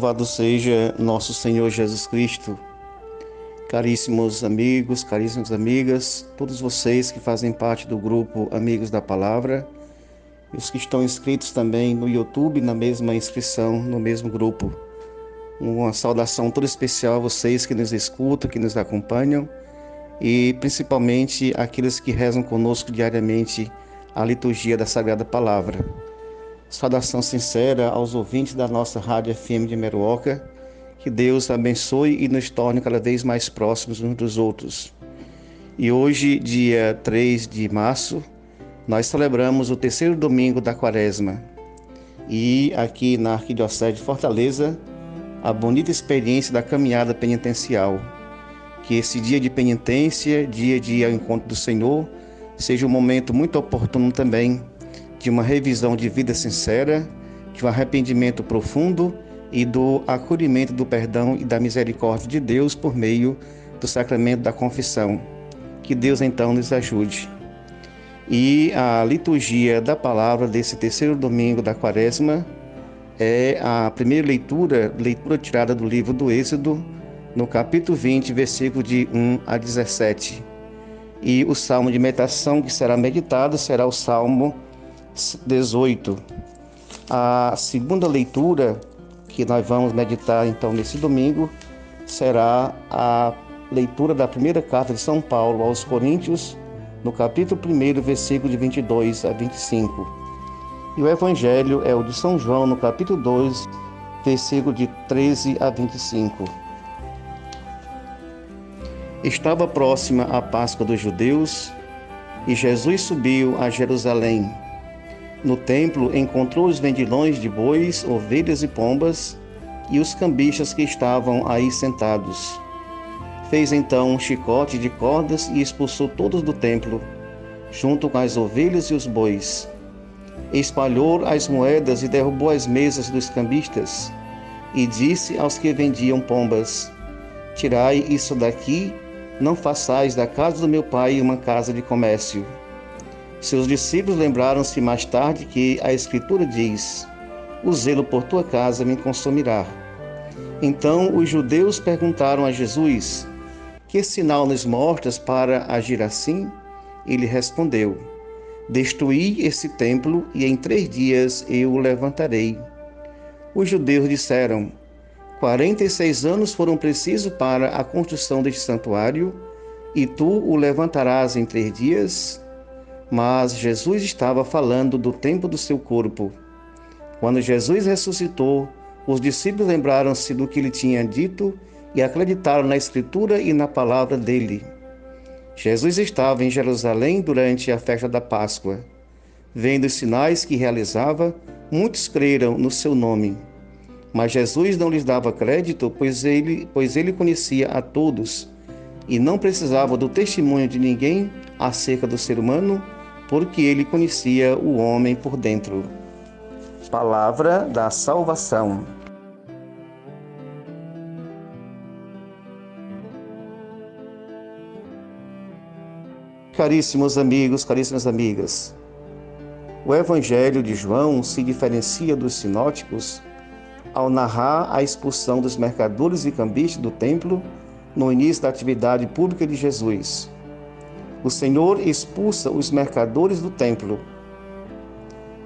Louvado seja nosso Senhor Jesus Cristo. Caríssimos amigos, caríssimas amigas, todos vocês que fazem parte do grupo Amigos da Palavra e os que estão inscritos também no YouTube, na mesma inscrição, no mesmo grupo. Uma saudação toda especial a vocês que nos escutam, que nos acompanham e principalmente aqueles que rezam conosco diariamente a liturgia da Sagrada Palavra. Saudação sincera aos ouvintes da nossa Rádio FM de Meruoca. Que Deus abençoe e nos torne cada vez mais próximos uns dos outros. E hoje, dia 3 de março, nós celebramos o terceiro domingo da Quaresma. E aqui na Arquidiocese de Fortaleza, a bonita experiência da caminhada penitencial. Que esse dia de penitência, dia de encontro do Senhor, seja um momento muito oportuno também de uma revisão de vida sincera, de um arrependimento profundo e do acolhimento do perdão e da misericórdia de Deus por meio do sacramento da confissão. Que Deus então nos ajude. E a liturgia da palavra desse terceiro domingo da Quaresma é a primeira leitura tirada do livro do Êxodo, no capítulo 20, versículo de 1 a 17. E o salmo de meditação que será meditado será o Salmo 18. A segunda leitura que nós vamos meditar então nesse domingo será a leitura da primeira carta de São Paulo aos Coríntios, no capítulo 1, versículo de 22 a 25. E o evangelho é o de São João, no capítulo 2, versículo de 13 a 25. Estava próxima a Páscoa dos judeus e Jesus subiu a Jerusalém. No templo encontrou os vendilhões de bois, ovelhas e pombas e os cambistas que estavam aí sentados. Fez então um chicote de cordas e expulsou todos do templo, junto com as ovelhas e os bois. Espalhou as moedas e derrubou as mesas dos cambistas e disse aos que vendiam pombas: Tirai isso daqui, não façais da casa do meu pai uma casa de comércio. Seus discípulos lembraram-se mais tarde que a Escritura diz: O zelo por tua casa me consumirá. Então os judeus perguntaram a Jesus: Que sinal nos mostras para agir assim? Ele respondeu: Destruí esse templo e em 3 dias eu o levantarei. Os judeus disseram: 46 anos foram precisos para a construção deste santuário e tu o levantarás em 3 dias? Mas Jesus estava falando do tempo do seu corpo. Quando Jesus ressuscitou, os discípulos lembraram-se do que ele tinha dito e acreditaram na Escritura e na palavra dele. Jesus estava em Jerusalém durante a festa da Páscoa. Vendo os sinais que realizava, muitos creram no seu nome. Mas Jesus não lhes dava crédito, pois ele conhecia a todos e não precisava do testemunho de ninguém acerca do ser humano, porque ele conhecia o homem por dentro. Palavra da salvação. Caríssimos amigos, caríssimas amigas, o Evangelho de João se diferencia dos sinóticos ao narrar a expulsão dos mercadores e cambistas do templo no início da atividade pública de Jesus. O Senhor expulsa os mercadores do templo.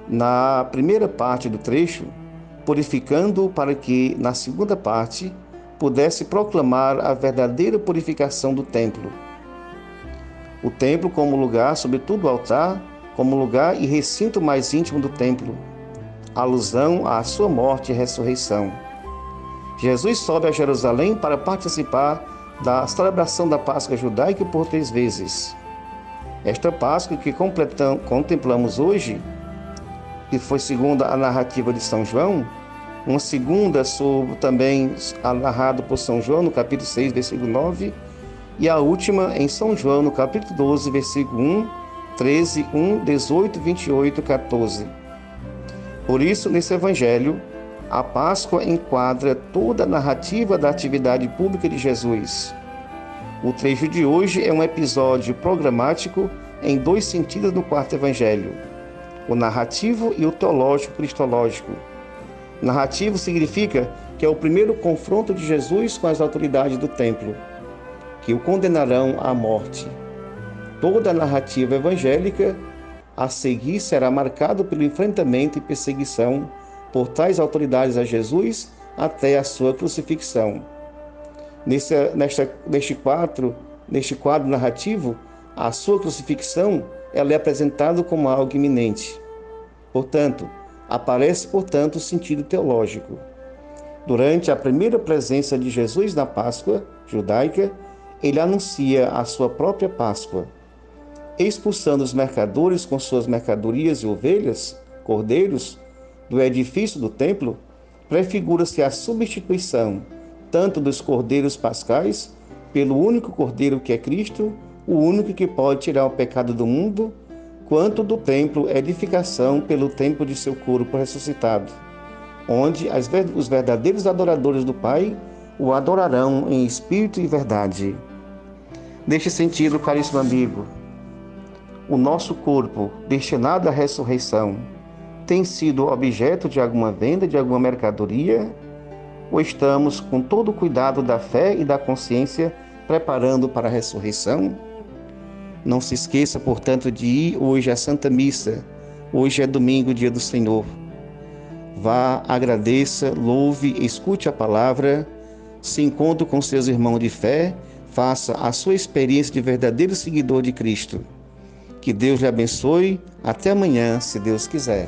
Na primeira parte do trecho, purificando-o para que, na segunda parte, pudesse proclamar a verdadeira purificação do templo. O templo como lugar, sobretudo o altar, como lugar e recinto mais íntimo do templo, alusão à sua morte e ressurreição. Jesus sobe a Jerusalém para participar da celebração da Páscoa judaica por 3 vezes. Esta Páscoa que contemplamos hoje, que foi segundo a narrativa de São João, uma segunda também narrada por São João no capítulo 6, versículo 9, e a última em São João no capítulo 12, versículo 1, 13, 1, 18, 28, 14. Por isso, nesse Evangelho, a Páscoa enquadra toda a narrativa da atividade pública de Jesus. O trecho de hoje é um episódio programático em 2 sentidos no quarto evangelho: o narrativo e o teológico cristológico. Narrativo significa que é o primeiro confronto de Jesus com as autoridades do templo, que o condenarão à morte. Toda a narrativa evangélica a seguir será marcada pelo enfrentamento e perseguição por tais autoridades a Jesus até a sua crucifixão. Neste quadro narrativo, a sua crucifixão ela é apresentada como algo iminente. Portanto, aparece, o sentido teológico. Durante a primeira presença de Jesus na Páscoa judaica, ele anuncia a sua própria Páscoa. Expulsando os mercadores com suas mercadorias e ovelhas, cordeiros, do edifício do templo, prefigura-se a substituição tanto dos cordeiros pascais pelo único cordeiro que é Cristo, o único que pode tirar o pecado do mundo, quanto do templo edificação pelo templo de seu corpo ressuscitado, onde os verdadeiros adoradores do Pai o adorarão em espírito e verdade. Neste sentido, caríssimo amigo, o nosso corpo, destinado à ressurreição, tem sido objeto de alguma venda, de alguma mercadoria? Ou estamos, com todo o cuidado da fé e da consciência, preparando para a ressurreição? Não se esqueça, portanto, de ir hoje à Santa Missa. Hoje é domingo, dia do Senhor. Vá, agradeça, louve, escute a palavra, se encontre com seus irmãos de fé, faça a sua experiência de verdadeiro seguidor de Cristo. Que Deus lhe abençoe. Até amanhã, se Deus quiser.